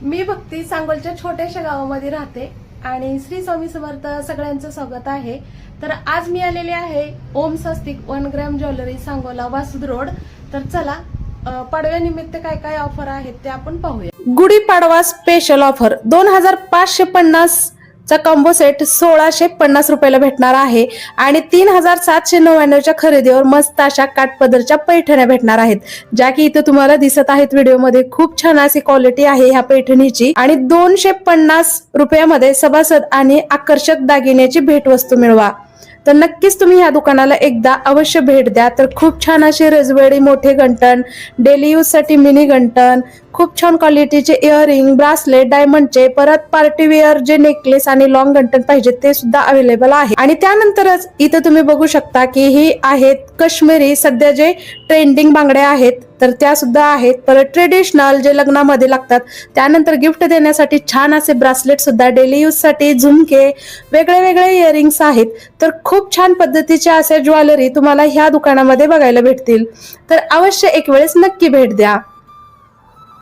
मी भक्ती सांगोलच्या छोट्याशा गावामध्ये राहते आणि श्री स्वामी समर्थ सगळ्यांचं स्वागत आहे। तर आज मी आलेले आहे ओम स्वस्तिक 1 ग्रॅम ज्वेलरी सांगोला वासुद रोड। तर चला पाडव्यानिमित्त काय काय ऑफर आहेत ते आपण पाहूया। गुढीपाडवा स्पेशल ऑफर 2550 चा कॉम्बो सेट 1650 रुपयाला भेटणार आहे आणि 3799 च्या खरेदीवर मस्त अशा काठपदरच्या पैठण्या भेटणार आहेत, ज्या की इथे तुम्हाला दिसत आहेत व्हिडिओमध्ये। खूप छान अशी क्वालिटी आहे ह्या पैठणीची आणि 250 रुपयामध्ये सभासद आणि आकर्षक दागिन्याची भेटवस्तू मिळवा। तर नक्कीच तुम्ही ह्या दुकानाला एकदा अवश्य भेट द्या। तर खूप छान असे रजवाडी मोठे गंटन, डेली यूज साठी मिनी गंटन, खूप छान क्वालिटीचे इयरिंग, ब्रासलेट, डायमंडचे, परत पार्टी वेअर जे नेकलेस आणि लॉंग गंटन पाहिजे ते सुद्धा अवेलेबल आहे। आणि त्यानंतरच इथे तुम्ही बघू शकता की ही आहेत काश्मीरी सध्या जे ट्रेंडिंग बांगड्या आहेत तर त्या सुद्धा आहेत। परत ट्रेडिशनल जे लग्नामध्ये लागतात, त्यानंतर गिफ्ट देण्यासाठी छान असे ब्रासलेट सुद्धा, डेली यूज साठी झुमके, वेगळे वेगळे इयरिंग्स आहेत। तर खूप छान पद्धतीच्या असे ज्वेलरी तुम्हाला ह्या दुकानामध्ये बघायला भेटतील। तर अवश्य एक वेळेस नक्की भेट द्या।